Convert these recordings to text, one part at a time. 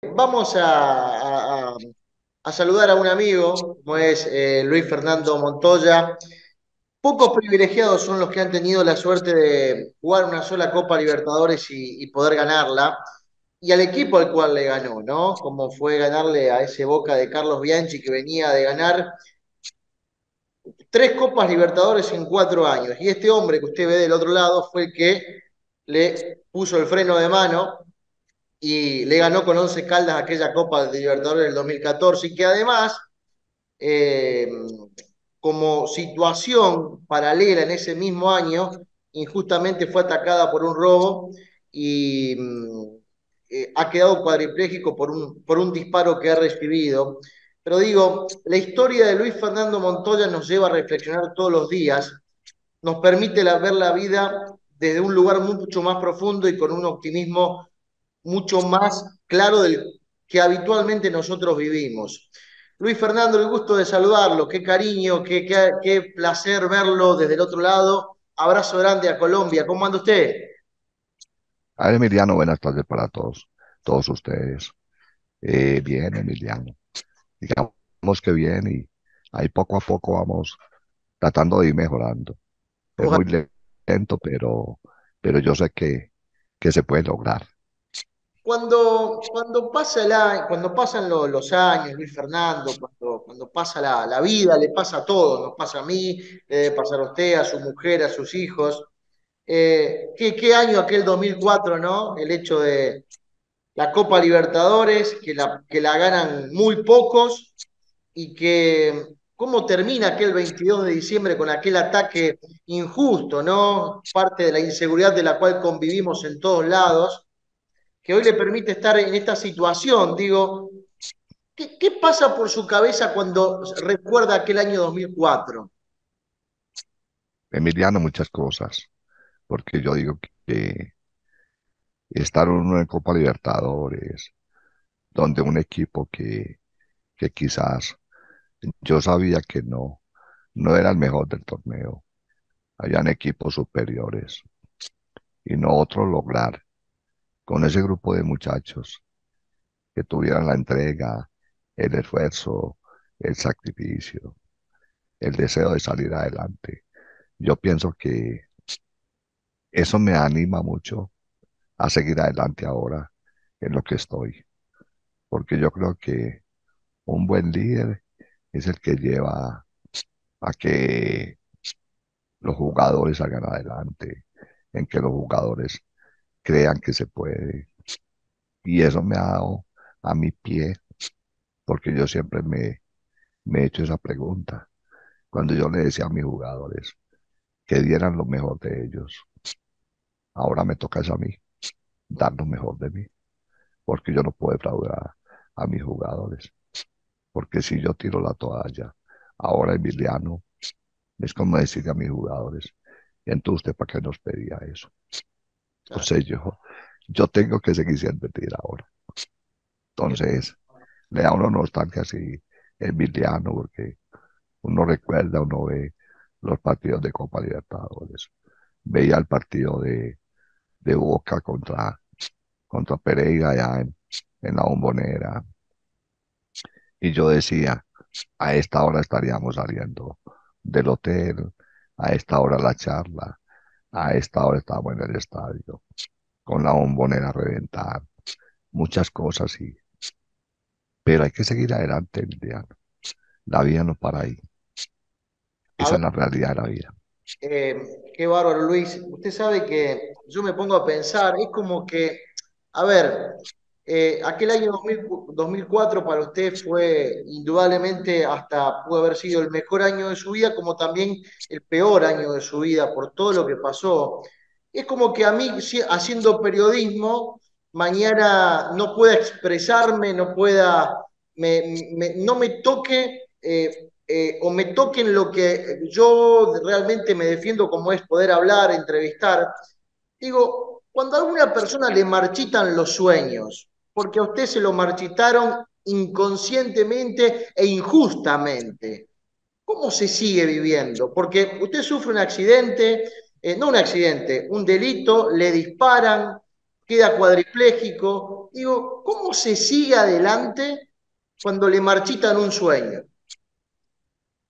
Vamos a saludar a un amigo, como es Luis Fernando Montoya. Pocos privilegiados son los que han tenido la suerte de jugar una sola Copa Libertadores y poder ganarla. Y al equipo al cual le ganó, ¿no? Como fue ganarle a ese Boca de Carlos Bianchi que venía de ganar tres Copas Libertadores en 4 años. Y este hombre que usted ve del otro lado fue el que le puso el freno de mano y le ganó con 11 Caldas aquella Copa de Libertadores del 2014 y que además, eh, como situación paralela en ese mismo año, injustamente fue atacada por un robo y ha quedado cuadripléjico por un disparo que ha recibido. Pero digo, la historia de Luis Fernando Montoya nos lleva a reflexionar todos los días, nos permite ver la vida desde un lugar mucho más profundo y con un optimismo mucho más claro del que habitualmente nosotros vivimos. Luis Fernando, el gusto de saludarlo, qué cariño, qué placer verlo desde el otro lado. Abrazo grande a Colombia, ¿cómo anda usted? Emiliano, buenas tardes para todos ustedes. Bien, Emiliano. Digamos que bien y ahí poco a poco vamos tratando de ir mejorando. Es muy lento, pero yo sé que se puede lograr. Cuando pasan los años, Luis Fernando, cuando pasa la vida, le pasa a todos, nos pasa a mí, le debe pasar a usted, a su mujer, a sus hijos. ¿Qué año aquel 2004, ¿no? El hecho de la Copa Libertadores, que la ganan muy pocos y que cómo termina aquel 22 de diciembre con aquel ataque injusto, ¿no? Parte de la inseguridad de la cual convivimos en todos lados, que hoy le permite estar en esta situación. Digo, ¿qué pasa por su cabeza cuando recuerda aquel año 2004? Emiliano, muchas cosas, porque yo digo que estar uno en Copa Libertadores, donde un equipo que quizás yo sabía que no era el mejor del torneo, habían equipos superiores y nosotros lograr con ese grupo de muchachos que tuvieran la entrega, el esfuerzo, el sacrificio, el deseo de salir adelante. Yo pienso que eso me anima mucho a seguir adelante ahora en lo que estoy, porque yo creo que un buen líder es el que lleva a que los jugadores salgan adelante, en que los jugadores crean que se puede. Y eso me ha dado a mi pie, porque yo siempre me he hecho esa pregunta. Cuando yo le decía a mis jugadores que dieran lo mejor de ellos, ahora me toca es a mí dar lo mejor de mí, porque yo no puedo defraudar a mis jugadores, porque si yo tiro la toalla, ahora Emiliano, es como decirle a mis jugadores, entonces usted para qué nos pedía eso. Entonces yo tengo que seguir siendo el ahora. Entonces le da uno nostalgia así, Emiliano, porque uno recuerda, uno ve los partidos de Copa Libertadores, veía el partido de Boca contra Pereira allá en la Bombonera. Y yo decía, a esta hora estaríamos saliendo del hotel, a esta hora la charla, a esta hora estábamos en el estadio, con la Bombonera a reventar, muchas cosas, sí. Pero hay que seguir adelante, Emiliano. La vida no para ahí. A Esa ver, es la realidad de la vida. qué bárbaro, Luis. Usted sabe que yo me pongo a pensar, es como que, a ver, aquel año 2004 para usted fue indudablemente hasta pudo haber sido el mejor año de su vida, como también el peor año de su vida por todo lo que pasó. Es como que a mí, haciendo periodismo, mañana no pueda expresarme, no pueda, no me toque. O me toquen lo que yo realmente me defiendo, como es poder hablar, entrevistar. Digo, cuando a alguna persona le marchitan los sueños, porque a usted se lo marchitaron inconscientemente e injustamente, ¿cómo se sigue viviendo? Porque usted sufre un accidente, no un accidente, un delito, le disparan. queda cuadripléjico. Digo, ¿cómo se sigue adelante cuando le marchitan un sueño?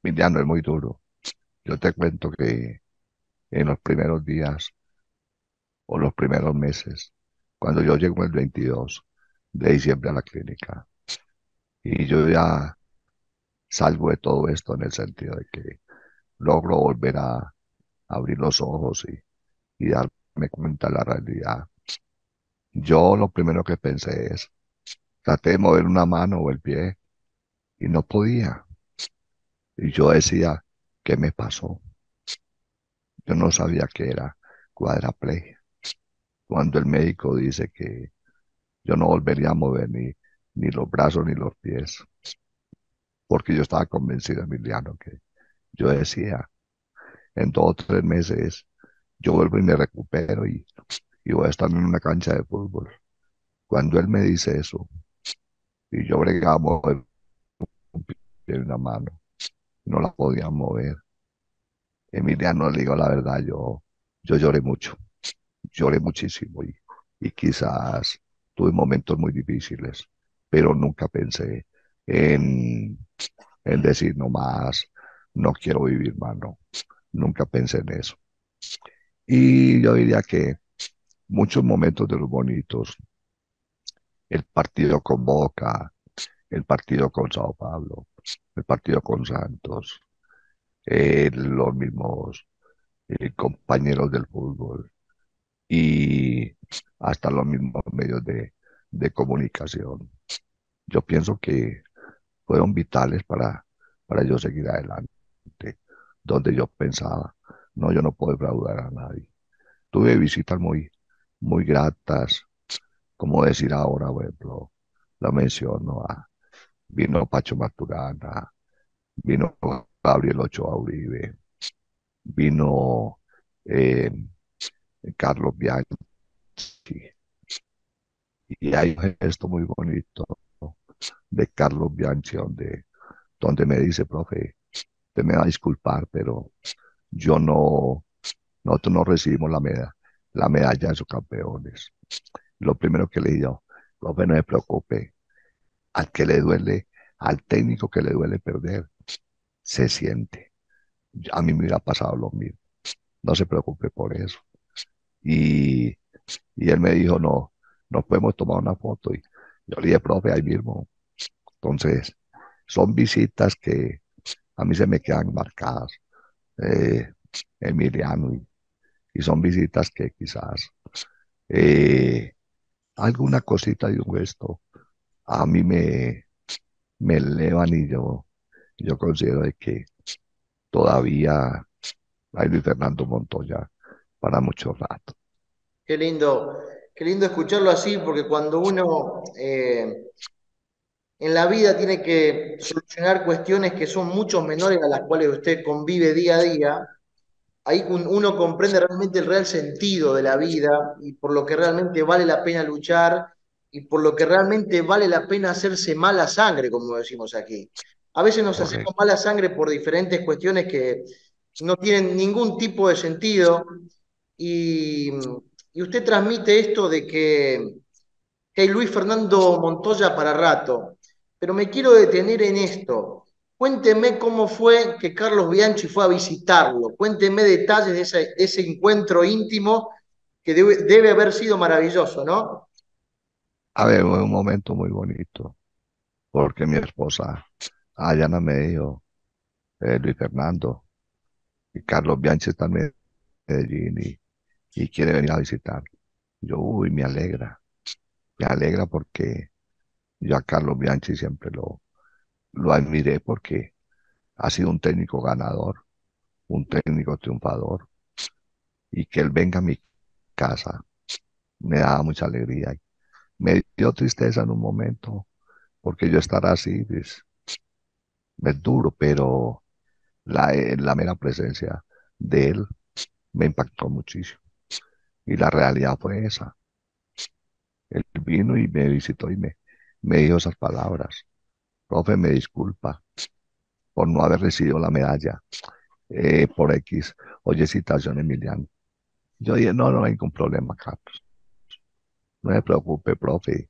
Emiliano, es muy duro. Yo te cuento que en los primeros días o los primeros meses, cuando yo llego el 22 de diciembre a la clínica, y yo ya salgo de todo esto en el sentido de que logro volver a abrir los ojos y darme cuenta de la realidad. Yo lo primero que pensé es, traté de mover una mano o el pie y no podía. Y yo decía, ¿qué me pasó? Yo no sabía que era cuadraplegia. Cuando el médico dice que yo no volvería a mover ni los brazos ni los pies, porque yo estaba convencido, Emiliano, que yo decía, en 2 o 3 meses yo vuelvo y me recupero y voy a estar en una cancha de fútbol. Cuando él me dice eso, y yo bregaba a mover un pie y una mano, no la podía mover. Emiliano, le digo la verdad, yo lloré muchísimo y quizás tuve momentos muy difíciles, pero nunca pensé en, en decir no más, no quiero vivir más, no, nunca pensé en eso. Y yo diría que muchos momentos de los bonitos, el partido con Boca, el partido con Sao Paulo, el partido con Santos, los mismos compañeros del fútbol y hasta los mismos medios de comunicación. Yo pienso que fueron vitales para yo seguir adelante, donde yo pensaba, no, yo no puedo defraudar a nadie. Tuve visitas muy gratas, como decir ahora, por ejemplo, la menciono, vino Pacho Maturana, vino Gabriel Ochoa Uribe, vino eh, Carlos Bianchi, y hay un gesto muy bonito de Carlos Bianchi donde me dice, profe, usted me va a disculpar, pero yo no, nosotros no recibimos la medalla de sus campeones. Lo primero que le digo, profe, no se preocupe, al que le duele, al técnico que le duele perder, se siente. A mí me hubiera pasado lo mismo, no se preocupe por eso. Y, y él me dijo, no, nos podemos tomar una foto. Y yo le dije, profe, ahí mismo. Entonces, son visitas que a mí se me quedan marcadas, eh, Emiliano, y son visitas que quizás eh, alguna cosita de un gesto a mí me elevan y yo considero de que todavía hay Luis Fernando Montoya para mucho rato. Qué lindo escucharlo así, porque cuando uno en la vida tiene que solucionar cuestiones que son mucho menores a las cuales usted convive día a día, ahí uno comprende realmente el real sentido de la vida y por lo que realmente vale la pena luchar y por lo que realmente vale la pena hacerse mala sangre, como decimos aquí. A veces nos hacemos Correcto. mala sangre por diferentes cuestiones que no tienen ningún tipo de sentido y, y usted transmite esto de que hay Luis Fernando Montoya para rato, pero me quiero detener en esto. Cuénteme cómo fue que Carlos Bianchi fue a visitarlo. Cuénteme detalles de ese encuentro íntimo que debe haber sido maravilloso, ¿no? A ver, fue un momento muy bonito, porque mi esposa, Ayana, me dijo, Luis Fernando y Carlos Bianchi están en Medellín y quiere venir a visitar. Yo, uy, me alegra porque yo a Carlos Bianchi siempre lo admiré porque ha sido un técnico ganador, un técnico triunfador, y que él venga a mi casa me daba mucha alegría. Me dio tristeza en un momento, porque yo estar así es duro, pero la mera presencia de él me impactó muchísimo. Y la realidad fue esa. Él vino y me visitó y me dijo esas palabras. Profe, me disculpa por no haber recibido la medalla por X. Oye, citación, Emiliano. Yo dije, no, no hay ningún problema, Carlos. no me preocupe, profe.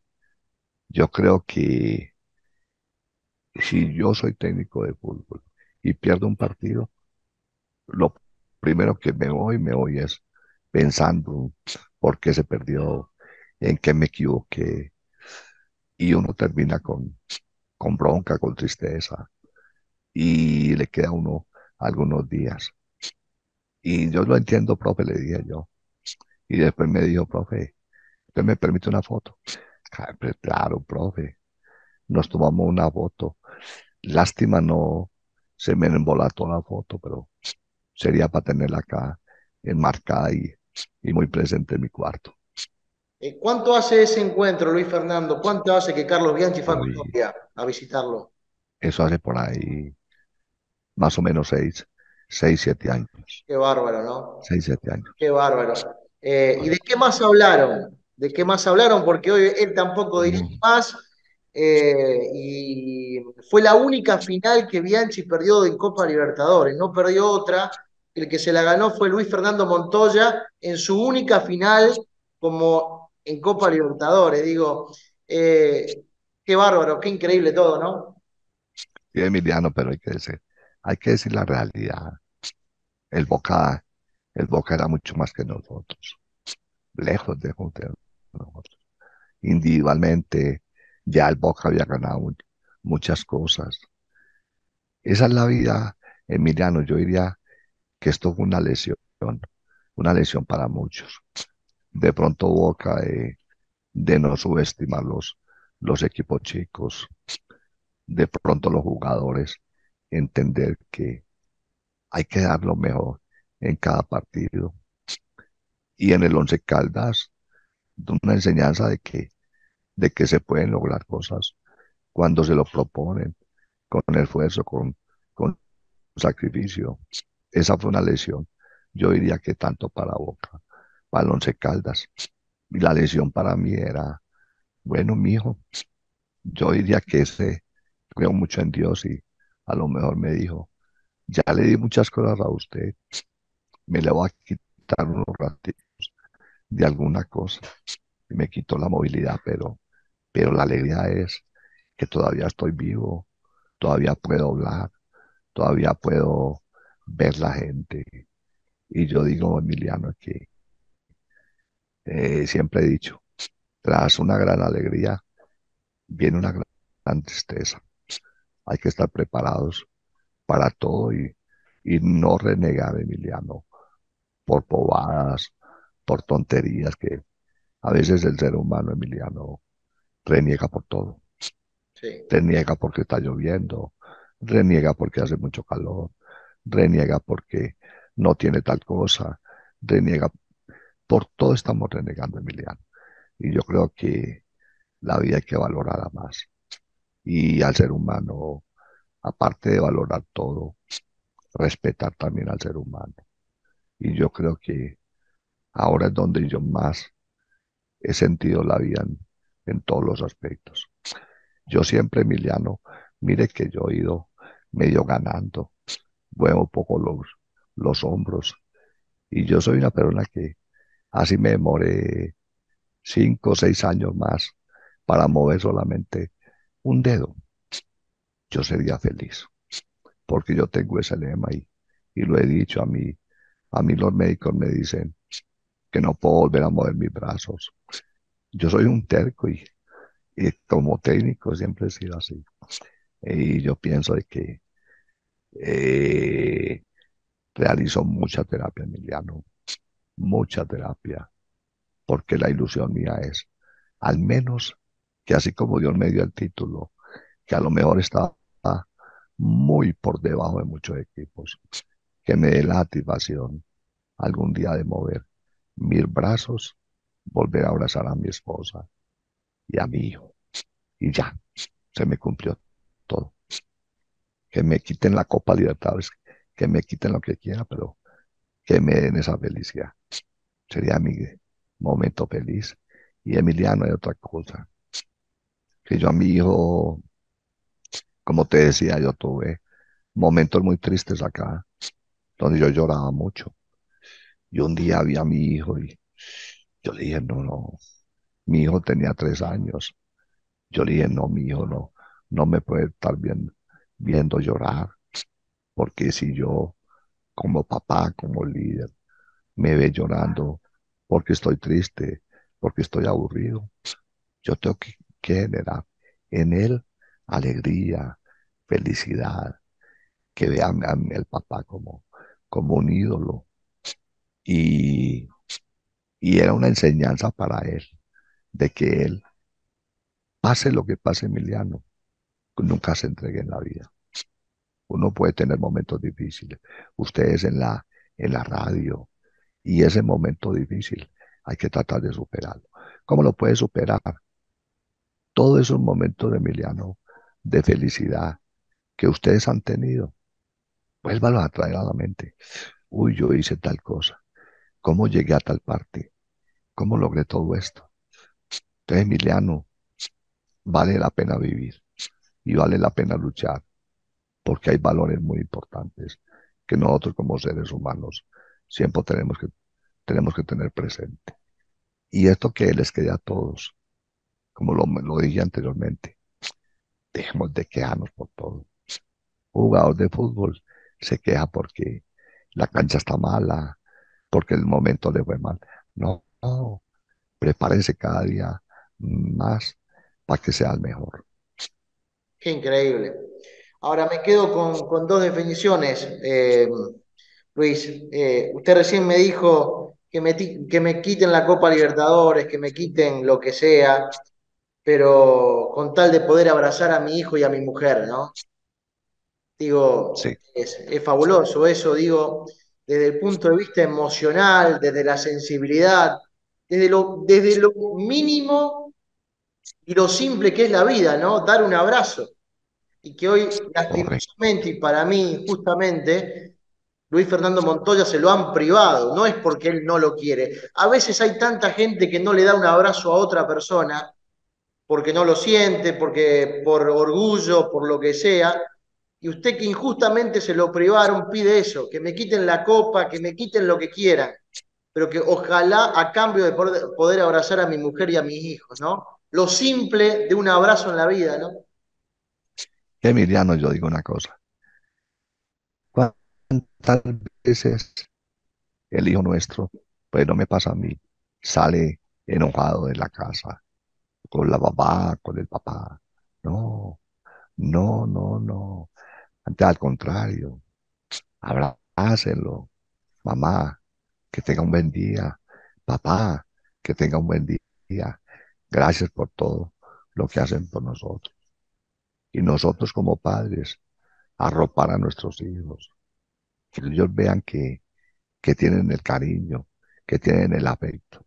Yo creo que si yo soy técnico de fútbol y pierdo un partido, lo primero que me voy es pensando por qué se perdió, en qué me equivoqué, y uno termina con bronca, con tristeza, y le queda a uno algunos días. Y yo lo entiendo, profe, le dije yo. Y después me dijo, profe, ¿usted me permite una foto? Ah, pues claro, profe, nos tomamos una foto. Lástima no se me embolató la foto, pero sería para tenerla acá enmarcada y muy presente en mi cuarto. ¿Cuánto hace ese encuentro, Luis Fernando? ¿Cuánto hace que Carlos Bianchi fue a Hoy, Colombia a visitarlo? eso hace por ahí más o menos 7 años. Qué bárbaro, ¿no? 6, 7 años. Qué bárbaro. ¿Y de qué más hablaron? ¿De qué más hablaron? Porque hoy él tampoco dirige Mm. más. Y fue la única final que Bianchi perdió en Copa Libertadores. No perdió otra. El que se la ganó fue Luis Fernando Montoya en su única final como en Copa Libertadores. Digo, qué bárbaro, qué increíble todo, ¿no? Sí, Emiliano, pero hay que decir la realidad. El Boca, el Boca era mucho más que nosotros, lejos de nosotros. Individualmente, ya el Boca había ganado muchas cosas. Esa es la vida, Emiliano. Yo diría que esto fue una lesión para muchos. De pronto Boca de no subestimar los equipos chicos, de pronto los jugadores, entender que hay que dar lo mejor en cada partido. Y en el Once Caldas, una enseñanza de que se pueden lograr cosas cuando se lo proponen, con esfuerzo, con sacrificio. Esa fue una lesión. Yo diría que tanto para Boca, para el Once Caldas. Y la lesión para mí era, bueno, mijo, yo diría que creo mucho en Dios y a lo mejor me dijo, ya le di muchas cosas a usted, me le voy a quitar unos ratitos de alguna cosa. Y me quitó la movilidad, pero la alegría es que todavía estoy vivo, todavía puedo hablar, todavía puedo ver la gente. Y yo digo, Emiliano, que siempre he dicho, tras una gran alegría viene una gran tristeza. Hay que estar preparados para todo y no renegar, Emiliano, por bobadas, por tonterías que a veces el ser humano, Emiliano, reniega por todo. Sí. Reniega porque está lloviendo, reniega porque hace mucho calor, reniega porque no tiene tal cosa, reniega por todo. Estamos renegando, Emiliano. Y yo creo que la vida hay que valorarla más. Y al ser humano, aparte de valorar todo, respetar también al ser humano. Y yo creo que ahora es donde yo más he sentido la vida en todos los aspectos. Yo siempre, Emiliano, mire que yo he ido medio ganando, muevo un poco los hombros. Y yo soy una persona que así me demoré 5 o 6 años más para mover solamente un dedo. Yo sería feliz, porque yo tengo ese lema y lo he dicho a mí los médicos me dicen que no puedo volver a mover mis brazos. Yo soy un terco y como técnico siempre he sido así. Y yo pienso de que eh, realizo mucha terapia, Emiliano, mucha terapia, porque la ilusión mía es, al menos, que así como Dios me dio el título, que a lo mejor está muy por debajo de muchos equipos, que me dé la satisfacción algún día de mover mis brazos, volver a abrazar a mi esposa y a mi hijo. Y ya, se me cumplió todo. Que me quiten la Copa Libertadores, que me quiten lo que quiera, pero que me den esa felicidad. Sería mi momento feliz. Y Emiliano, hay otra cosa, que yo a mi hijo, como te decía, yo tuve momentos muy tristes acá, donde yo lloraba mucho. Y un día vi a mi hijo y yo le dije, no, no. Mi hijo tenía 3 años. Yo le dije, no, mi hijo no, no me puede estar viendo llorar, porque si yo como papá, como líder, me ve llorando porque estoy triste, porque estoy aburrido, yo tengo que generar en él alegría, felicidad, que vean a el papá como un ídolo. Y, y era una enseñanza para él, de que él, pase lo que pase, Emiliano, nunca se entregue en la vida. Uno puede tener momentos difíciles. Ustedes en la radio, y ese momento difícil hay que tratar de superarlo. ¿Cómo lo puede superar? Todos esos momentos de Emiliano, de felicidad que ustedes han tenido, vuélvalos a traer a la mente. Uy, yo hice tal cosa. ¿Cómo llegué a tal parte? ¿Cómo logré todo esto? Entonces, Emiliano, vale la pena vivir y vale la pena luchar, porque hay valores muy importantes que nosotros como seres humanos siempre tenemos que tener presente. Y esto que les quede a todos, como lo dije anteriormente, dejemos de quejarnos por todo. Un jugador de fútbol se queja porque la cancha está mala, porque el momento le fue mal. No, no, prepárense cada día más para que sea el mejor. Qué increíble. Ahora me quedo con dos definiciones, Luis. Usted recién me dijo que me quiten la Copa Libertadores, que me quiten lo que sea, pero con tal de poder abrazar a mi hijo y a mi mujer, ¿no? Digo, Sí, es fabuloso eso, digo, desde el punto de vista emocional, desde la sensibilidad, desde lo mínimo y lo simple que es la vida, ¿no? Dar un abrazo. Y que hoy, correcto, lastimosamente, y para mí, justamente, Luis Fernando Montoya se lo han privado, no es porque él no lo quiere. A veces hay tanta gente que no le da un abrazo a otra persona porque no lo siente, porque por orgullo, por lo que sea, y usted que injustamente se lo privaron pide eso, que me quiten la copa, que me quiten lo que quieran, pero que ojalá a cambio de poder abrazar a mi mujer y a mis hijos, ¿no? Lo simple de un abrazo en la vida, ¿no? Emiliano, yo digo una cosa. ¿Cuántas veces el hijo nuestro, pues no me pasa a mí, sale enojado de la casa, con la mamá, con el papá? No, no, no, no. Antes al contrario, abrácenlo. Mamá, que tenga un buen día. Papá, que tenga un buen día. Gracias por todo lo que hacen por nosotros. Y nosotros como padres, arropar a nuestros hijos, que ellos vean que tienen el cariño, que tienen el afecto.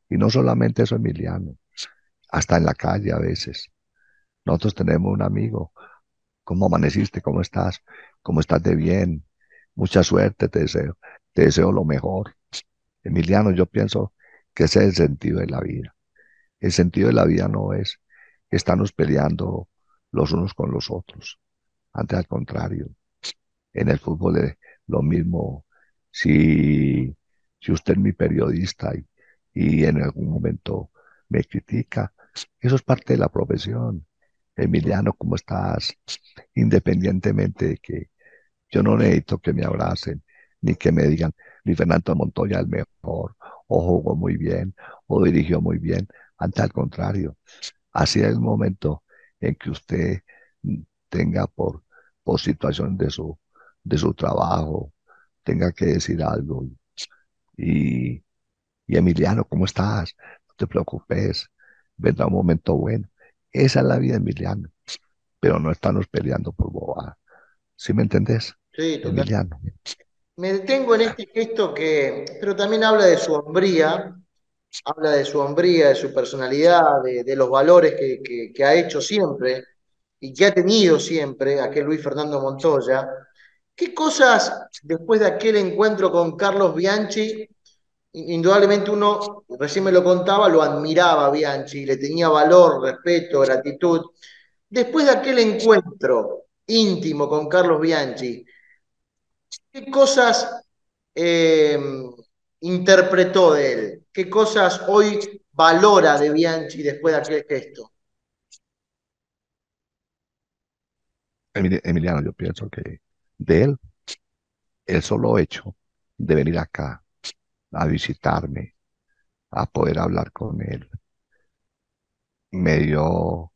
Y no solamente eso, Emiliano, hasta en la calle a veces. Nosotros tenemos un amigo. ¿Cómo amaneciste? ¿Cómo estás? ¿Cómo estás de bien? Mucha suerte te deseo. Te deseo lo mejor. Emiliano, yo pienso que ese es el sentido de la vida. El sentido de la vida no es estarnos peleando los unos con los otros. Antes, al contrario, en el fútbol es lo mismo. Si, si usted es mi periodista y en algún momento me critica, eso es parte de la profesión. Emiliano, ¿cómo estás? Independientemente de que yo no necesito que me abracen, ni que me digan, ni Fernando Montoya es el mejor, o jugó muy bien, o dirigió muy bien. Antes, al contrario, así es el momento en que usted tenga por situación de su trabajo, tenga que decir algo. Y, y Emiliano, ¿cómo estás? No te preocupes, vendrá un momento bueno. Esa es la vida, Emiliano, pero no estamos peleando por bobada. ¿Sí me entendés, Sí, total. Emiliano? Me detengo en este gesto que, pero también habla de su hombría, de su personalidad, de los valores que ha hecho siempre y que ha tenido siempre aquel Luis Fernando Montoya. ¿Qué cosas después de aquel encuentro con Carlos Bianchi, indudablemente uno, recién me lo contaba, lo admiraba a Bianchi, le tenía valor, respeto, gratitud? Después de aquel encuentro íntimo con Carlos Bianchi, ¿qué cosas eh, interpretó de él? ¿Qué cosas hoy valora de Bianchi después de aquel gesto? Emiliano, yo pienso que de él, el solo hecho de venir acá a visitarme, a poder hablar con él, me dio,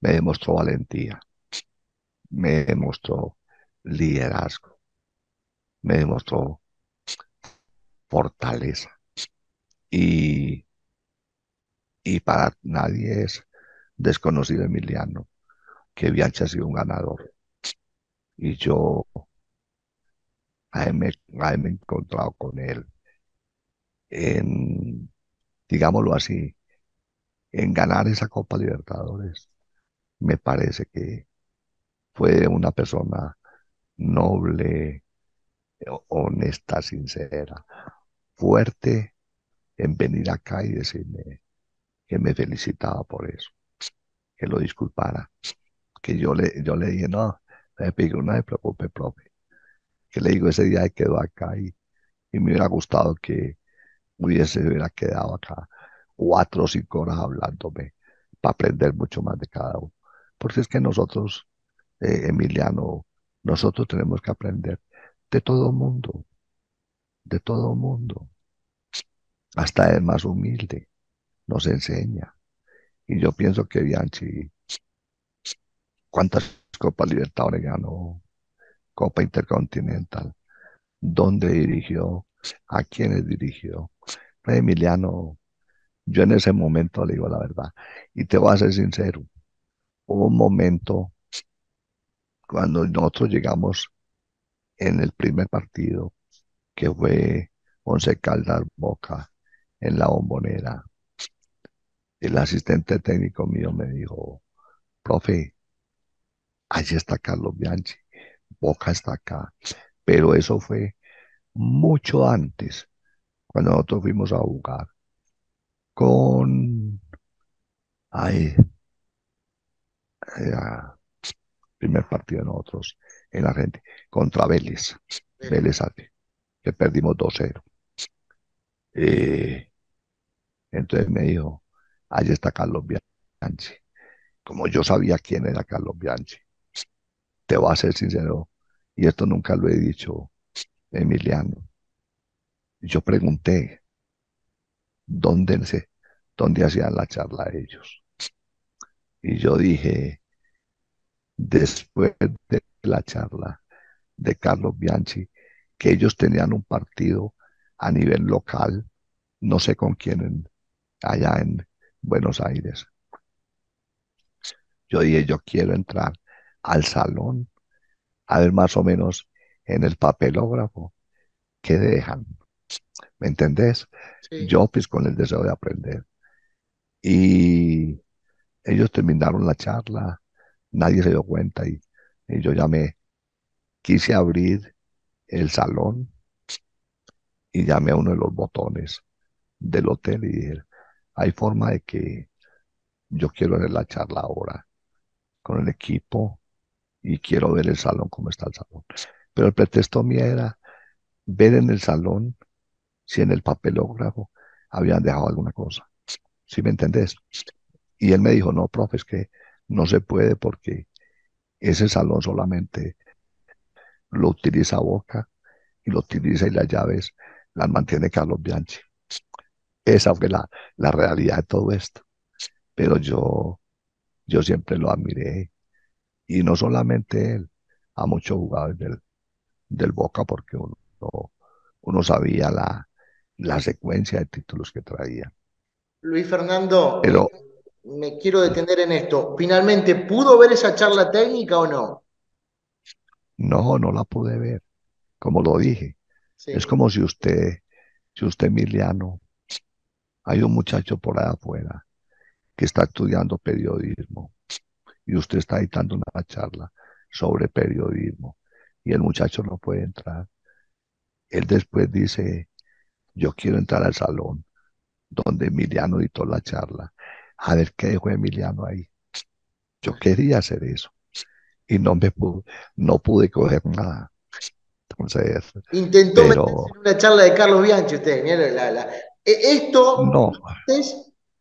me demostró valentía, me demostró liderazgo, me demostró fortaleza. Y, y para nadie es desconocido, Emiliano, que Bianchi ha sido un ganador. Y yo me he encontrado con él en, digámoslo así, en ganar esa Copa Libertadores. Me parece que fue una persona noble, honesta, sincera, fuerte en venir acá y decirme que me felicitaba por eso, que lo disculpara, que yo le dije, no, no se preocupe, profe, que le digo, ese día quedó acá y me hubiera gustado que hubiera quedado acá 4 o 5 horas hablándome para aprender mucho más de cada uno. Porque es que nosotros, Emiliano, nosotros tenemos que aprender de todo mundo, de todo mundo. Hasta el más humilde nos enseña. Y yo pienso que Bianchi, ¿cuántas Copas Libertadores ganó? Copa Intercontinental. ¿Dónde dirigió? ¿A quiénes dirigió? Emiliano, yo en ese momento le digo la verdad. Y te voy a ser sincero. Hubo un momento cuando nosotros llegamos en el primer partido, que fue Once Caldas Boca, en la Bombonera. El asistente técnico mío me dijo, profe, allí está Carlos Bianchi, Boca está acá. Pero eso fue mucho antes, cuando nosotros fuimos a jugar con, ay, era primer partido de nosotros en Argentina, contra Vélez, Vélez. Vélez Arce, que perdimos 2-0. Eh, entonces me dijo, allí está Carlos Bianchi. Como yo sabía quién era Carlos Bianchi, te voy a ser sincero, y esto nunca lo he dicho, Emiliano. Yo pregunté dónde, dónde hacían la charla ellos. Y yo dije, después de la charla de Carlos Bianchi, que ellos tenían un partido a nivel local, no sé con quién, allá en Buenos Aires. Yo dije, yo quiero entrar al salón a ver más o menos en el papelógrafo qué dejan. ¿Me entendés? Sí. Yo pues con el deseo de aprender. Y ellos terminaron la charla, nadie se dio cuenta y yo ya me quise abrir el salón y llamé a uno de los botones del hotel y dije, hay forma de que yo quiero ver la charla ahora con el equipo y quiero ver el salón, cómo está el salón. Pero el pretexto mío era ver en el salón si en el papelógrafo habían dejado alguna cosa. ¿Sí me entendés? Y él me dijo, no, profe, es que no se puede porque ese salón solamente lo utiliza Boca y lo utiliza y las llaves las mantiene Carlos Bianchi. Esa fue la realidad de todo esto. Pero yo siempre lo admiré. Y no solamente él, a muchos jugadores del Boca porque uno sabía la secuencia de títulos que traía. Luis Fernando, Pero me quiero detener en esto. ¿Finalmente pudo ver esa charla técnica o no? no, no la pude ver. Como lo dije, es Sí, como si usted, Emiliano, hay un muchacho por allá afuera que está estudiando periodismo y usted está dictando una charla sobre periodismo y el muchacho no puede entrar. Él después dice, yo quiero entrar al salón donde Emiliano dictó la charla, a ver qué dejó Emiliano ahí. Yo quería hacer eso y no pude coger nada. ser, Intentó meterse pero en una charla de Carlos Bianchi usted. Mirá esto no,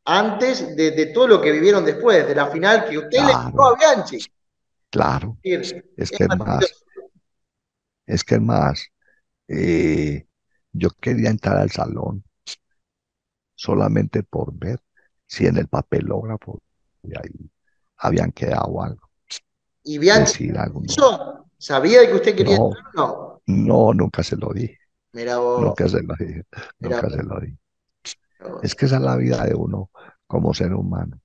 antes de todo lo que vivieron después, de la final que usted le ganó a claro, Bianchi. claro, Es decir, es es que es más, maravilloso. es que es más, eh, yo quería entrar al salón solamente por ver si en el papelógrafo de ahí habían quedado algo, ¿Y Bianchi decir algo, no, eso? ¿Sabía de que usted quería no, entrar o no? no, nunca se lo dije, Mira vos, nunca se lo dije, mira nunca se vos, lo dije. mira Es vos. que esa es la vida de uno como ser humano.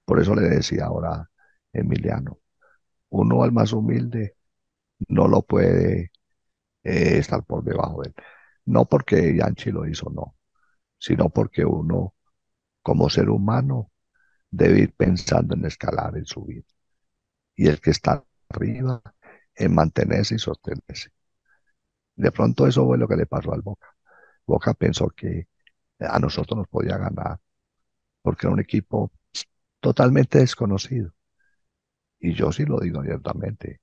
Por eso le decía ahora a Emiliano, uno al más humilde no lo puede estar por debajo de él. No porque Yanchi lo hizo, no, sino porque uno como ser humano debe ir pensando en escalar, en subir. Y el que está arriba, en mantenerse y sostenerse. De pronto eso fue lo que le pasó al Boca. Boca pensó que a nosotros nos podía ganar porque era un equipo totalmente desconocido. Y yo sí lo digo abiertamente.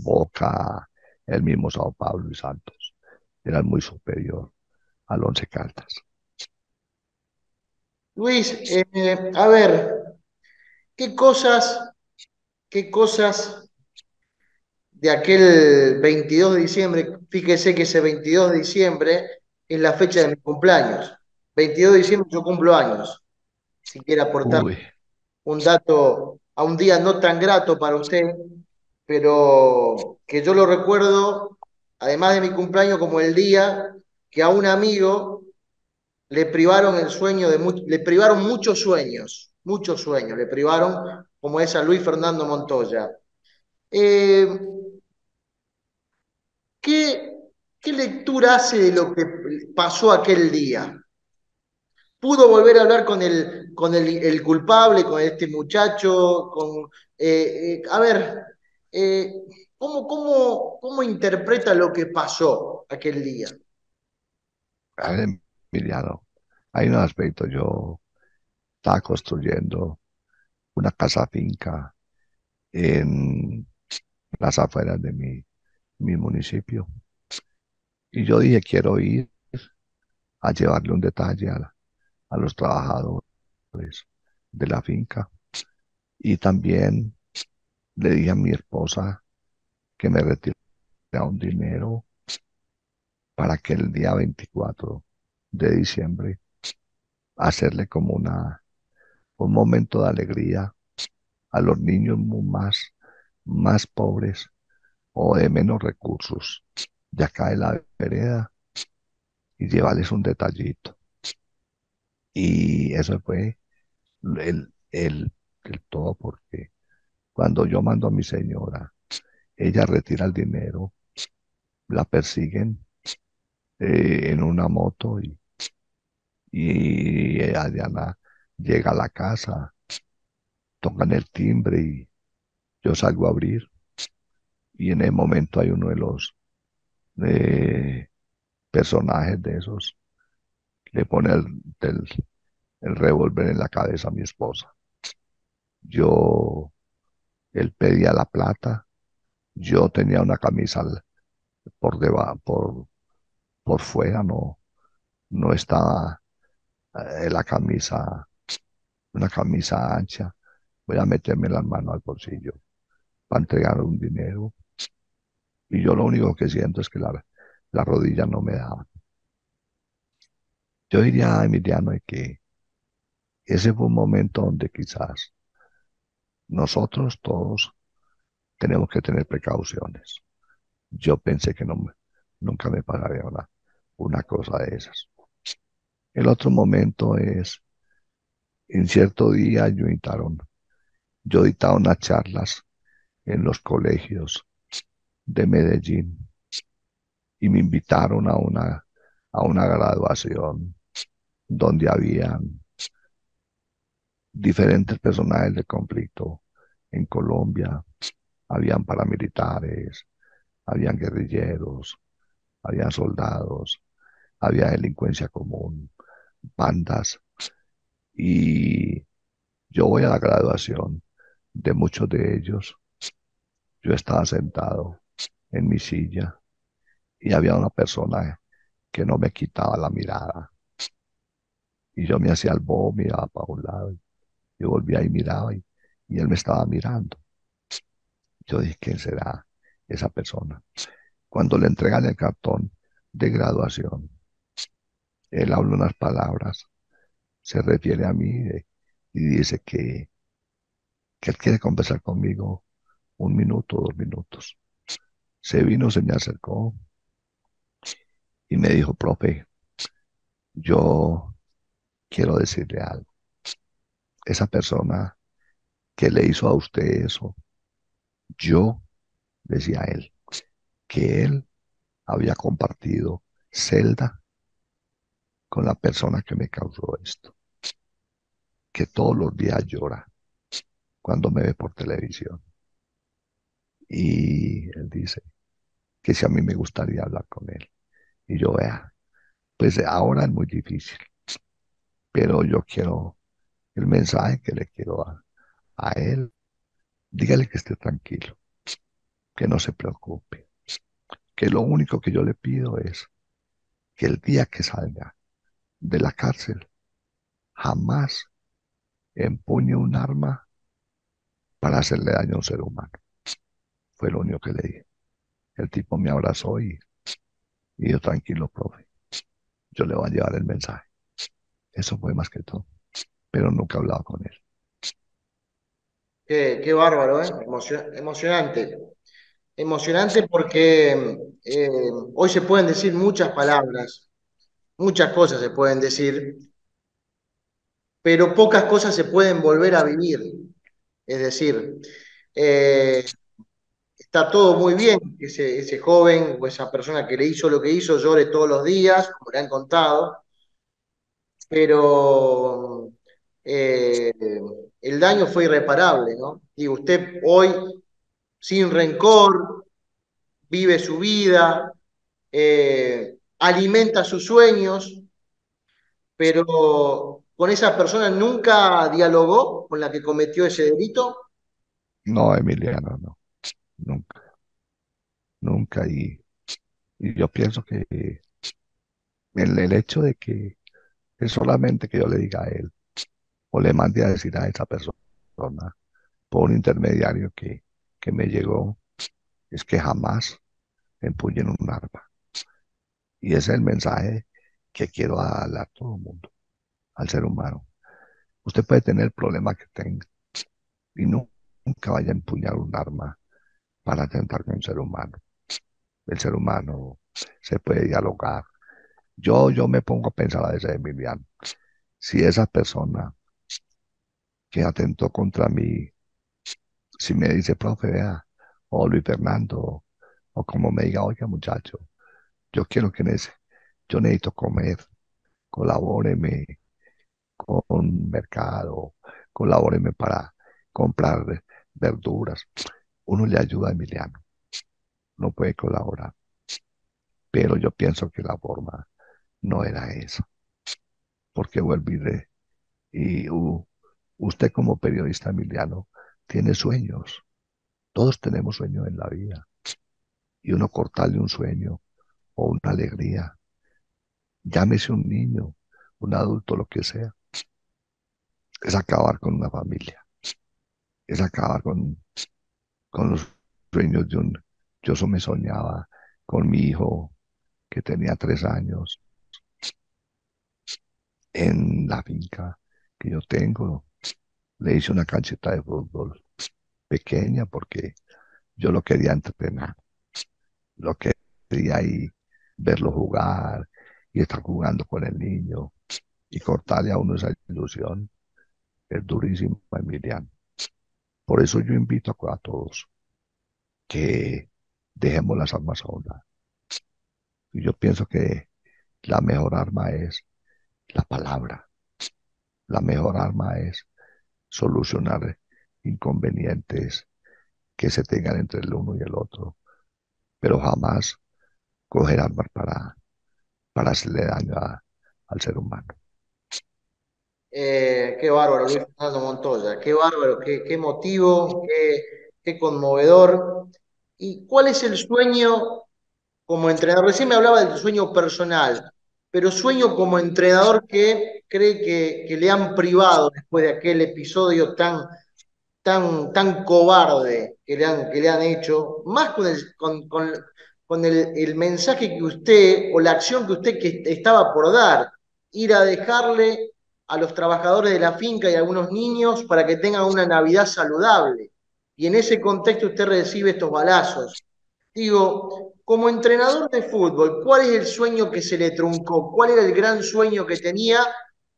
Boca, el mismo Sao Paulo y Santos, eran muy superior al Once Caldas. Luis, a ver, ¿qué cosas, qué cosas de aquel 22 de diciembre? Fíjese que ese 22 de diciembre es la fecha de mi cumpleaños. 22 de diciembre yo cumplo años. Si quiere aportar Uy, un dato a un día no tan grato para usted, pero que yo lo recuerdo, además de mi cumpleaños, como el día que a un amigo le privaron el sueño le privaron muchos sueños, le privaron, como es a Luis Fernando Montoya. Eh, ¿qué, ¿Qué lectura hace de lo que pasó aquel día? ¿Pudo volver a hablar el culpable, con este muchacho? A ver, eh, ¿cómo interpreta lo que pasó aquel día? a ver, Emiliano, hay un aspecto, yo estaba construyendo una casa finca en las afueras de mi municipio. Y yo dije, quiero ir a llevarle un detalle a los trabajadores de la finca. Y también le dije a mi esposa que me retirara un dinero para que el día 24 de diciembre hacerle como un momento de alegría a los niños más pobres o de menos recursos de acá de la vereda y llevarles un detallito. Y eso fue el, el, el todo porque cuando yo mando a mi señora, ella retira el dinero, la persiguen en una moto y Adriana llega a la casa, tocan el timbre y yo salgo a abrir y en el momento hay uno de los eh, personajes de esos, le pone el revólver en la cabeza a mi esposa. Yo, él pedía la plata, yo tenía una camisa por debajo, por fuera, no estaba la camisa, una camisa ancha. Voy a meterme las manos al bolsillo para entregar un dinero y yo lo único que siento es que la rodilla no me daba. Yo diría, Emiliano, de que ese fue un momento donde quizás nosotros todos tenemos que tener precauciones. Yo pensé que nunca me pasaría una cosa de esas. El otro momento es, en cierto día yo dictaba unas charlas en los colegios de Medellín y me invitaron a una graduación donde habían diferentes personajes de conflicto en Colombia, habían paramilitares, habían guerrilleros, habían soldados, había delincuencia común, bandas, y yo voy a la graduación de muchos de ellos. Yo estaba sentado en mi silla y había una persona que no me quitaba la mirada. Y yo me hacía el bobo, miraba para un lado, y yo volvía y miraba, y él me estaba mirando. Yo dije, ¿quién será esa persona? Cuando le entregan el cartón de graduación, él habla unas palabras, se refiere a mí y dice que él quiere conversar conmigo 1 minuto, 2 minutos. Se vino, se me acercó y me dijo, profe, yo quiero decirle algo. Esa persona que le hizo a usted eso, yo, decía él, que él había compartido celda con la persona que me causó esto, que todos los días llora cuando me ve por televisión. Y él dice que si a mí me gustaría hablar con él. Y yo vea, pues ahora es muy difícil, pero yo quiero el mensaje que le quiero dar a él. Dígale que esté tranquilo, que no se preocupe, que lo único que yo le pido es que el día que salga de la cárcel jamás empuñe un arma para hacerle daño a un ser humano. Fue lo único que le dije. El tipo me abrazó y yo, tranquilo, profe, yo le voy a llevar el mensaje. Eso fue más que todo, pero nunca he hablado con él. Qué bárbaro, ¿eh? Emocionante. Emocionante porque hoy se pueden decir muchas palabras, muchas cosas se pueden decir, pero pocas cosas se pueden volver a vivir. Es decir, eh, está todo muy bien que ese joven o esa persona que le hizo lo que hizo llore todos los días, como le han contado, pero eh, el daño fue irreparable, ¿no? Y usted hoy, sin rencor, vive su vida, alimenta sus sueños, pero con esa persona nunca dialogó con la que cometió ese delito. No, Emiliano, no, nunca, nunca. Y yo pienso que el hecho de que es solamente que yo le diga a él o le mande a decir a esa persona por un intermediario que me llegó, es que jamás empuñen un arma. Y ese es el mensaje que quiero darle a todo el mundo, al ser humano. Usted puede tener el problema que tenga y nunca vaya a empuñar un arma para atentar con un ser humano. El ser humano se puede dialogar. Yo me pongo a pensar a veces, Emiliano, si esa persona que atentó contra mí, si me dice, profe, vea, o Luis Fernando, o como me diga, oiga, muchacho, yo quiero que yo necesito comer, colabóreme con mercado, colabóreme para comprar verduras. Uno le ayuda a Emiliano, no puede colaborar, pero yo pienso que la forma no era esa, porque vuelvo y usted como periodista, Emiliano, tiene sueños, todos tenemos sueños en la vida, y uno cortarle un sueño o una alegría, llámese un niño, un adulto, lo que sea, es acabar con una familia, es acabar con los sueños de un... Yo eso me soñaba con mi hijo que tenía 3 años en la finca que yo tengo. Le hice una canchita de fútbol pequeña porque yo lo quería entrenar, lo quería ahí verlo jugar y estar jugando con el niño y cortarle a uno esa ilusión. Es durísimo, Emiliano. Por eso yo invito a todos que dejemos las armas a un lado. Y yo pienso que la mejor arma es la palabra. La mejor arma es solucionar inconvenientes que se tengan entre el uno y el otro, pero jamás coger armas para hacerle daño al ser humano. Qué bárbaro, Luis Fernando Montoya, qué bárbaro, qué emotivo, qué conmovedor. ¿Y cuál es el sueño como entrenador. Recién me hablaba del sueño personal, pero sueño como entrenador que cree que le han privado después de aquel episodio tan cobarde que le han hecho, más con el mensaje que usted o la acción que usted que estaba por dar, ir a dejarle a los trabajadores de la finca y a algunos niños para que tengan una Navidad saludable. Y en ese contexto usted recibe estos balazos. Digo, como entrenador de fútbol, ¿cuál es el sueño que se le truncó? ¿Cuál era el gran sueño que tenía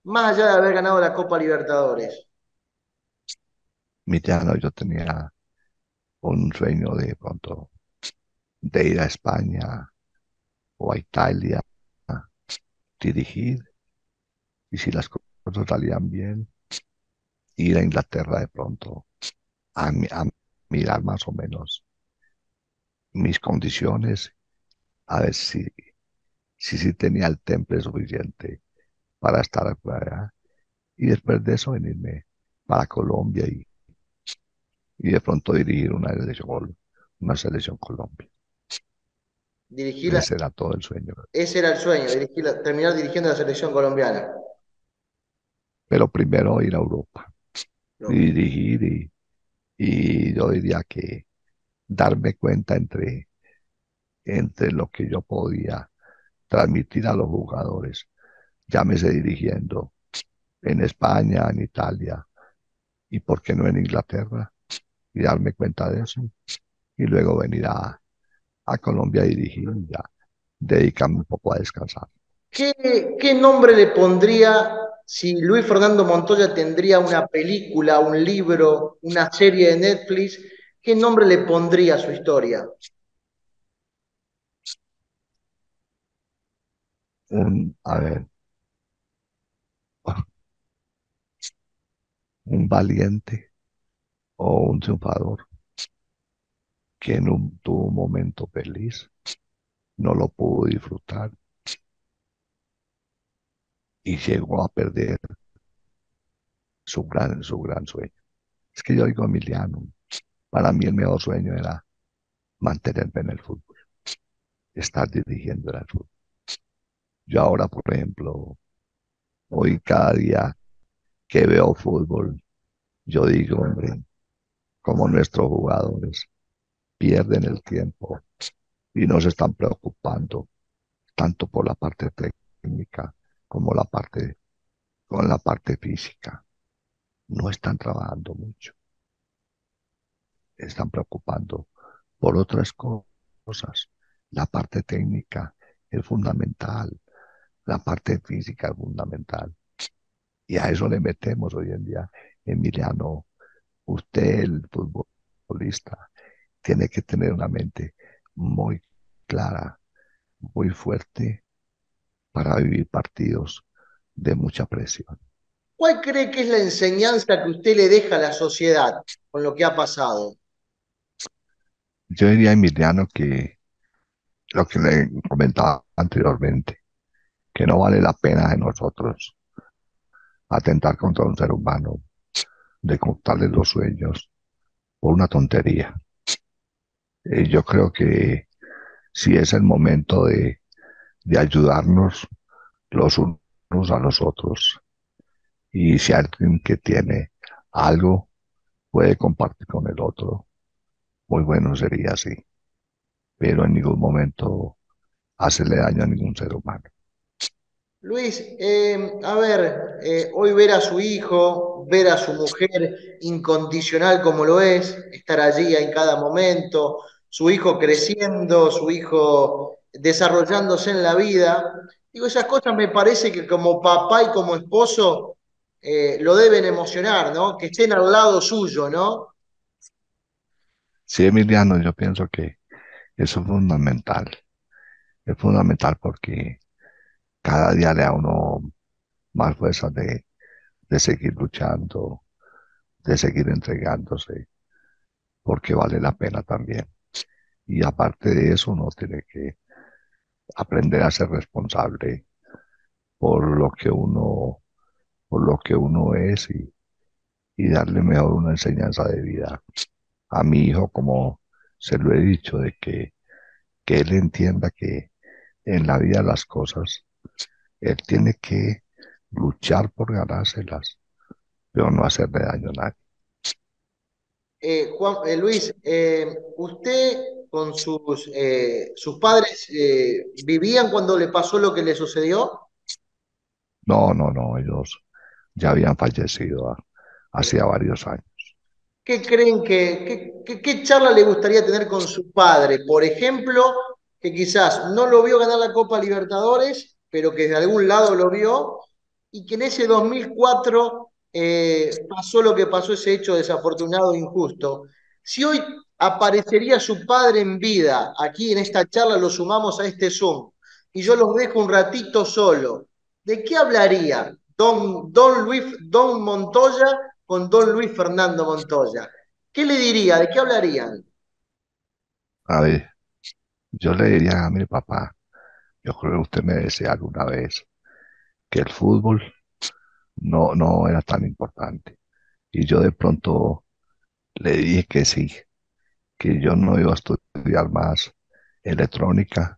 más allá de haber ganado la Copa Libertadores? Emiliano, yo tenía un sueño de pronto de ir a España o a Italia, a dirigir, y si las cosas salían bien, ir a Inglaterra de pronto a mirar más o menos mis condiciones, a ver si tenía el temple suficiente para estar allá, y después de eso venirme para Colombia y de pronto dirigir una selección Colombia. Dirigir la, Ese era todo el sueño. ese era el sueño, terminar dirigiendo la selección colombiana. Pero primero ir a Europa y No. dirigir y yo diría que darme cuenta entre lo que yo podía transmitir a los jugadores, llámese dirigiendo en España, en Italia y por qué no en Inglaterra, y darme cuenta de eso, y luego venir a Colombia a dirigir y ya dedicarme un poco a descansar. ¿Qué nombre le pondría si Luis Fernando Montoya tendría una película, un libro, una serie de Netflix? ¿Qué nombre le pondría a su historia? A ver, un valiente o un triunfador que tuvo un momento feliz, no lo pudo disfrutar y llegó a perder su gran sueño. Es que yo digo, Emiliano, para mí el mejor sueño era mantenerme en el fútbol, estar dirigiendo el fútbol. Yo ahora, por ejemplo, hoy cada día que veo fútbol, yo digo, hombre, cómo nuestros jugadores pierden el tiempo y no se están preocupando tanto por la parte técnica como con la parte física. No están trabajando mucho, están preocupando por otras cosas. La parte técnica es fundamental, la parte física es fundamental. Y a eso le metemos hoy en día. Emiliano, usted, el futbolista, tiene que tener una mente muy clara, muy fuerte para vivir partidos de mucha presión. ¿Cuál cree que es la enseñanza que usted le deja a la sociedad con lo que ha pasado? Yo diría, Emiliano, que lo que le comentaba anteriormente, que no vale la pena de nosotros atentar contra un ser humano, de contarle los sueños por una tontería. Yo creo que si es el momento de ayudarnos los unos a los otros, y si alguien que tiene algo puede compartir con el otro, muy bueno sería así, pero en ningún momento hacerle daño a ningún ser humano. Luis, a ver, hoy ver a su hijo, ver a su mujer incondicional como lo es, estar allí en cada momento, su hijo creciendo, su hijo desarrollándose en la vida, digo, esas cosas me parece que como papá y como esposo lo deben emocionar, ¿no? Que estén al lado suyo, ¿no? Sí, Emiliano, yo pienso que eso es fundamental porque cada día le da a uno más fuerza de seguir luchando, de seguir entregándose, porque vale la pena también. Y aparte de eso, uno tiene que aprender a ser responsable por lo que uno, por lo que uno es y darle mejor una enseñanza de vida a mi hijo, como se lo he dicho, de que que él entienda que en la vida las cosas, él tiene que luchar por ganárselas, pero no hacerle daño a nadie. Luis, ¿usted con sus padres vivían cuando le pasó lo que le sucedió? No, no, no, ellos ya habían fallecido hacía varios años. ¿Qué creen qué charla le gustaría tener con su padre? Por ejemplo, que quizás no lo vio ganar la Copa Libertadores, pero que de algún lado lo vio, y que en ese 2004 pasó lo que pasó, ese hecho desafortunado e injusto. Si hoy aparecería su padre en vida, aquí en esta charla lo sumamos a este Zoom, y yo los dejo un ratito solo, ¿de qué hablaría Don Montoya con don Luis Fernando Montoya? ¿Qué le diría? ¿De qué hablarían? A ver, yo le diría a mi papá, yo creo que usted me decía alguna vez que el fútbol no era tan importante. Y yo de pronto le dije que sí, que yo no iba a estudiar más electrónica,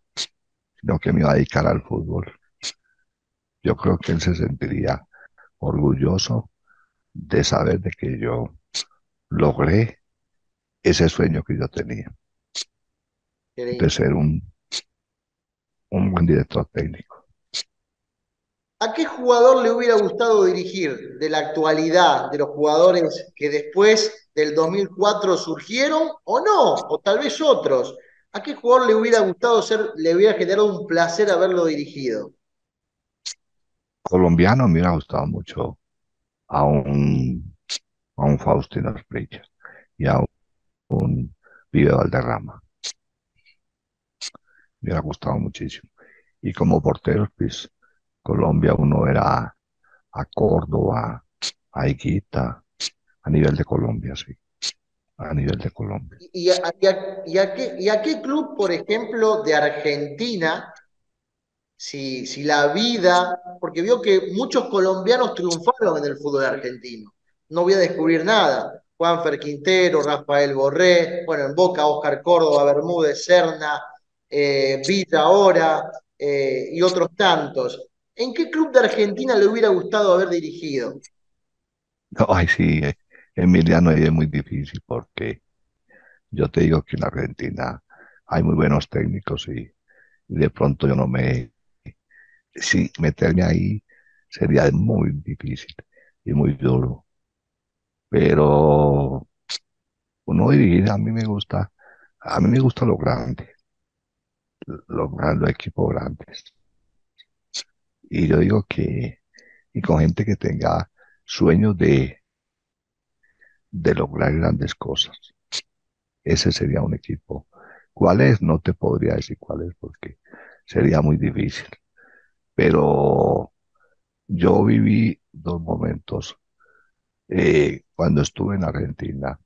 sino que me iba a dedicar al fútbol. Yo creo que él se sentiría orgulloso de saber de que yo logré ese sueño que yo tenía, de ser un buen director técnico. ¿A qué jugador le hubiera gustado dirigir de la actualidad, de los jugadores que después del 2004 surgieron o no, o tal vez otros? ¿A qué jugador le hubiera gustado ser, le hubiera generado un placer haberlo dirigido? Colombiano me hubiera gustado mucho a a un Faustino Asprilla y a un Pibe Valderrama. Me hubiera gustado muchísimo. Y como porteros, pues Colombia uno era a Córdoba, a Higuita, a nivel de Colombia, sí, a nivel de Colombia. Y a qué club, por ejemplo, de Argentina, si la vida, porque vio que muchos colombianos triunfaron en el fútbol argentino. No voy a descubrir nada. Juanfer Quintero, Rafael Borré, bueno, en Boca, Oscar Córdoba, Bermúdez, Serna, Villa ahora, y otros tantos. ¿En qué club de Argentina le hubiera gustado haber dirigido? No, ay, sí, Emiliano, ahí es muy difícil porque yo te digo que en Argentina hay muy buenos técnicos y de pronto yo no me, sí, meterme ahí sería muy difícil y muy duro. Pero uno dirigir a mí me gusta lo grande, los equipos grandes. Y yo digo que, y con gente que tenga sueños de lograr grandes cosas. Ese sería un equipo. ¿Cuál es? No te podría decir cuál es porque sería muy difícil. Pero yo viví dos momentos cuando estuve en Argentina.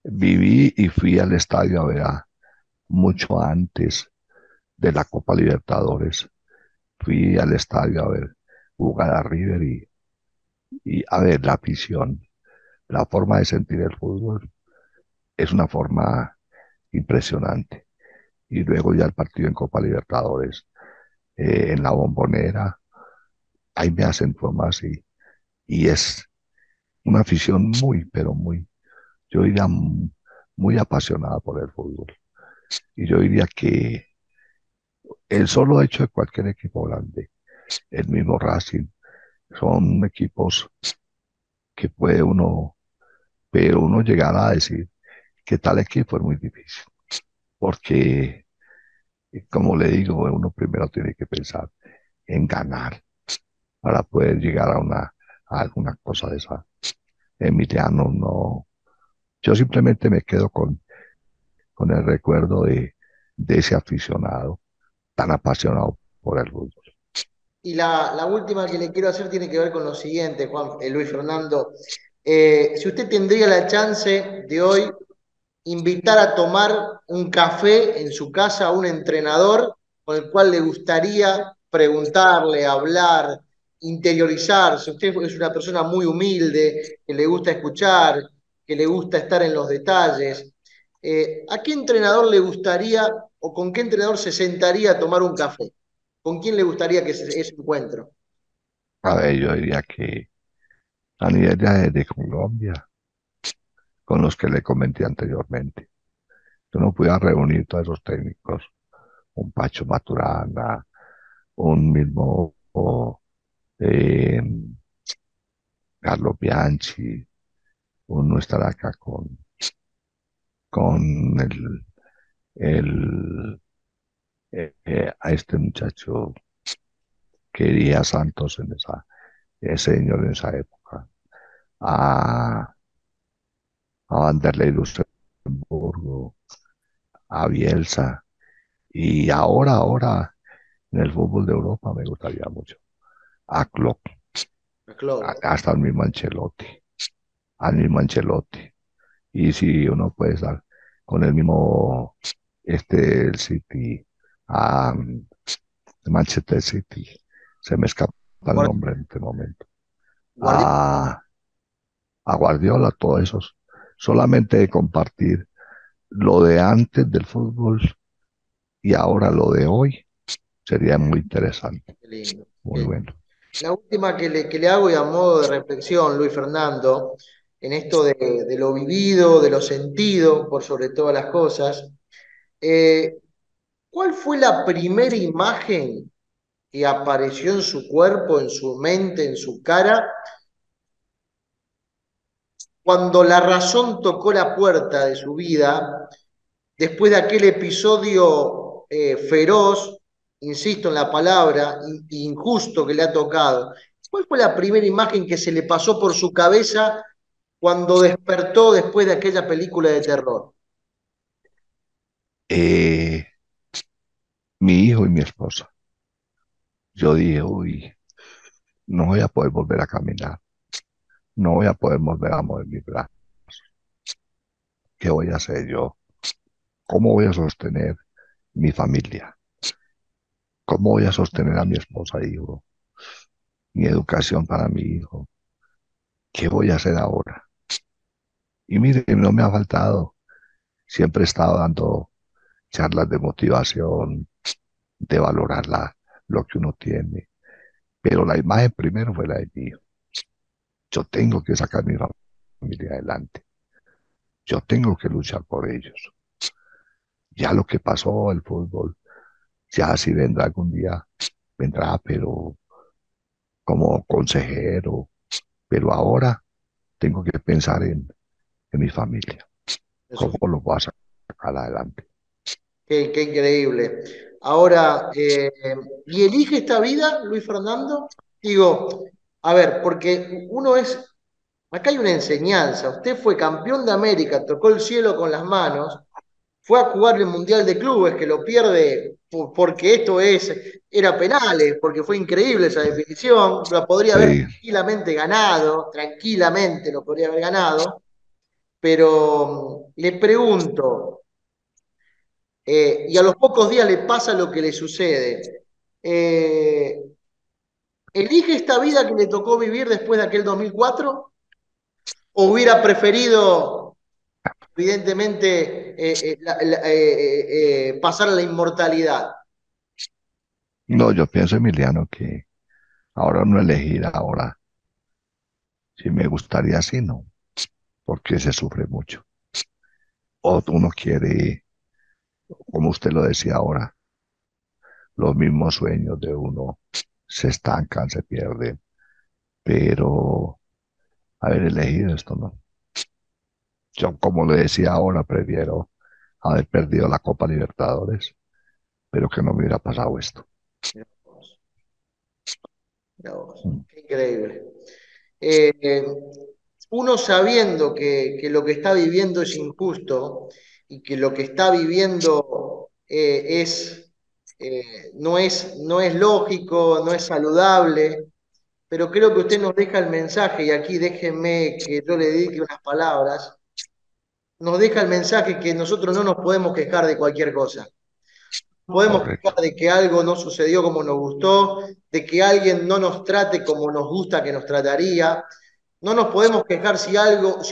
Viví y fui al estadio a ver mucho antes de la Copa Libertadores. Fui al estadio a ver jugar a River y a ver la afición, la forma de sentir el fútbol es una forma impresionante. Y luego ya el partido en Copa Libertadores, en la Bombonera, ahí me acentuó más y es una afición muy, pero muy, yo diría muy apasionada por el fútbol. Y yo diría que el solo hecho de cualquier equipo grande, el mismo Racing, son equipos que puede uno, pero uno llegar a decir que tal equipo es muy difícil, porque como le digo, uno primero tiene que pensar en ganar para poder llegar a alguna cosa de esa. Emiliano no, yo simplemente me quedo con el recuerdo de ese aficionado tan apasionado por el fútbol. Y la última que le quiero hacer tiene que ver con lo siguiente, Juan, Luis Fernando. Si usted tendría la chance de hoy invitar a tomar un café en su casa a un entrenador con el cual le gustaría preguntarle, hablar, interiorizarse. Usted es una persona muy humilde, que le gusta escuchar, que le gusta estar en los detalles. ¿A qué entrenador le gustaría o con qué entrenador se sentaría a tomar un café? ¿Con quién le gustaría que ese encuentro? A ver, yo diría que a nivel de Colombia, con los que le comenté anteriormente, yo no pudiera reunir todos esos técnicos, un Pacho Maturana, un mismo eh, Carlos Bianchi, uno estar acá con el a este muchacho que iría Santos en ese señor en esa época, a, a Vanderlei Luxemburgo, a Bielsa, y ahora, en el fútbol de Europa me gustaría mucho, a Klopp, Claro, hasta al mismo Ancelotti, y si uno puede estar con el mismo, el City, a Manchester City, se me escapa el nombre en este momento, Guardiola. a, a Guardiola, todos esos, solamente compartir lo de antes del fútbol y ahora lo de hoy sería muy interesante, Qué lindo. muy bueno. La última que le hago y a modo de reflexión, Luis Fernando, en esto de lo vivido, de lo sentido, por sobre todas las cosas, eh, ¿cuál fue la primera imagen que apareció en su cuerpo, en su mente, en su cara, cuando la razón tocó la puerta de su vida, después de aquel episodio feroz, insisto en la palabra, injusto que le ha tocado? ¿Cuál fue la primera imagen que se le pasó por su cabeza cuando despertó después de aquella película de terror? Eh, Mi hijo y mi esposa. Yo dije, uy, no voy a poder volver a caminar, no voy a poder volver a mover mi brazo. ¿Qué voy a hacer yo? ¿Cómo voy a sostener mi familia? ¿Cómo voy a sostener a mi esposa e hijo? Mi educación para mi hijo. ¿Qué voy a hacer ahora? Y mire, no me ha faltado. Siempre he estado dando charlas de motivación, de valorar lo que uno tiene. Pero la imagen primero fue la de mi hijo. Yo tengo que sacar mi familia adelante. Yo tengo que luchar por ellos. Ya lo que pasó, el fútbol, ya si vendrá algún día, vendrá, pero como consejero. Pero ahora tengo que pensar en mi familia. Eso ¿Cómo fue, lo voy a sacar adelante? qué increíble. Ahora, ¿y elige esta vida, Luis Fernando? Digo, a ver, porque uno es, acá hay una enseñanza. Usted fue campeón de América, tocó el cielo con las manos, fue a jugar el Mundial de Clubes, que lo pierde porque era penales, porque fue increíble esa definición, lo podría haber Sí, tranquilamente ganado, tranquilamente lo podría haber ganado, pero le pregunto, y a los pocos días le pasa lo que le sucede, ¿elige esta vida que le tocó vivir después de aquel 2004? ¿O hubiera preferido evidentemente, pasar a la inmortalidad? no, yo pienso, Emiliano, que ahora no elegir ahora, si me gustaría así, no, porque se sufre mucho. O uno quiere, como usted lo decía ahora, los mismos sueños de uno se estancan, se pierden, pero haber elegido esto, no. Yo, como le decía ahora, prefiero haber perdido la Copa Libertadores, pero que no me hubiera pasado esto. Mirá vos, mirá vos, Mm. qué increíble. Eh, Uno sabiendo que lo que está viviendo es injusto y que lo que está viviendo no es lógico, no es saludable, pero creo que usted nos deja el mensaje, y aquí déjenme que yo le dedique unas palabras, nos deja el mensaje que nosotros no nos podemos quejar de cualquier cosa. Podemos quejar Correcto, de que algo no sucedió como nos gustó, de que alguien no nos trate como nos gusta que nos trataría. No nos podemos quejar si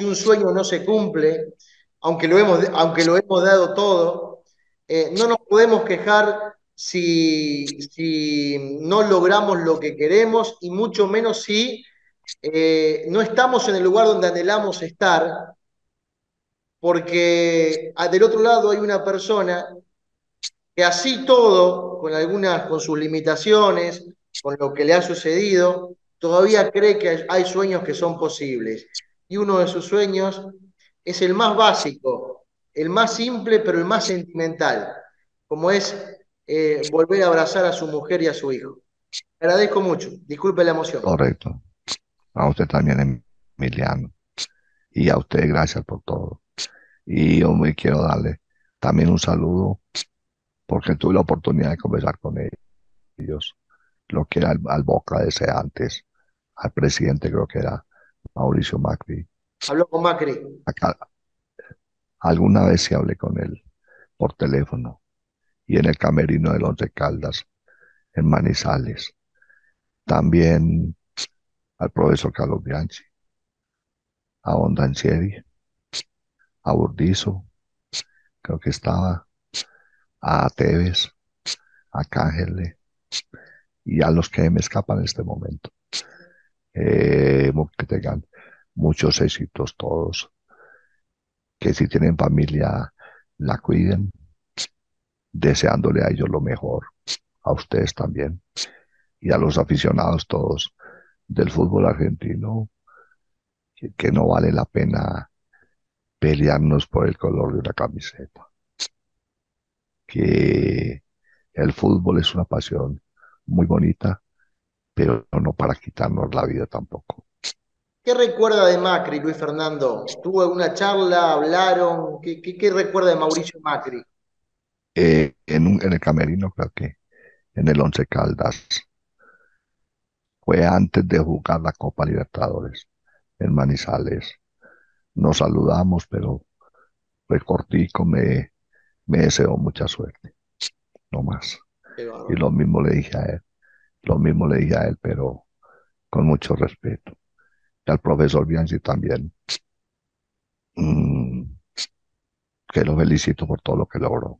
un sueño no se cumple. aunque lo hemos dado todo, no nos podemos quejar si no logramos lo que queremos y mucho menos si no estamos en el lugar donde anhelamos estar, porque del otro lado hay una persona que así todo, con sus limitaciones, con lo que le ha sucedido, todavía cree que hay sueños que son posibles. Y uno de sus sueños es el más básico, el más simple, pero el más sentimental, como es volver a abrazar a su mujer y a su hijo. Agradezco mucho, disculpe la emoción. Correcto. A usted también, Emiliano. Y a usted, gracias por todo. Y yo me quiero darle también un saludo porque tuve la oportunidad de conversar con ellos, lo que era al Boca de ese antes, al presidente creo que era Mauricio Macri. Habló con Macri. Acá, alguna vez sí hablé con él por teléfono y en el camerino del Once Caldas, en Manizales. También al profesor Carlos Bianchi, a Ondancieri, a Burdizo, creo que estaba, a Tevez, a Cángele y a los que me escapan en este momento. Que tengan muchos éxitos todos, que si tienen familia la cuiden, deseándole a ellos lo mejor, a ustedes también y a los aficionados todos del fútbol argentino, que no vale la pena pelearnos por el color de una camiseta, que el fútbol es una pasión muy bonita, pero no para quitarnos la vida tampoco. ¿Qué recuerda de Macri, Luis Fernando? ¿Tuvo alguna charla? ¿Hablaron? ¿Qué recuerda de Mauricio Macri? En el camerino, creo que en el Once Caldas, fue antes de jugar la Copa Libertadores en Manizales. Nos saludamos, pero fue cortico, me deseó mucha suerte, no más. Qué Y bárbaro. lo mismo le dije a él, lo mismo le dije a él, pero con mucho respeto. Y al profesor Bianchi también, mmm, que lo felicito por todo lo que logró.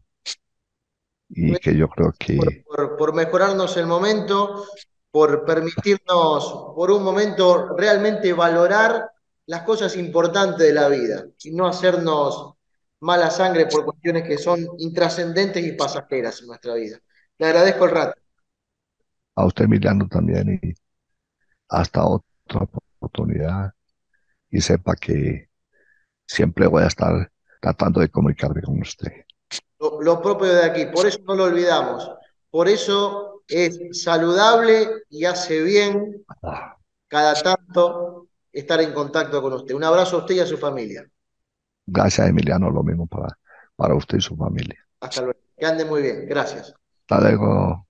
Y que yo creo que Por mejorarnos el momento, por permitirnos por un momento realmente valorar las cosas importantes de la vida y no hacernos mala sangre por cuestiones que son intrascendentes y pasajeras en nuestra vida. Le agradezco el rato. a usted, Emiliano, también, y hasta otra oportunidad, y sepa que siempre voy a estar tratando de comunicarme con usted. Lo propio de aquí, por eso no lo olvidamos. Por eso es saludable y hace bien Ah, cada tanto estar en contacto con usted. Un abrazo a usted y a su familia. gracias, Emiliano, lo mismo para usted y su familia. Hasta luego. Que ande muy bien. Gracias. Hasta luego.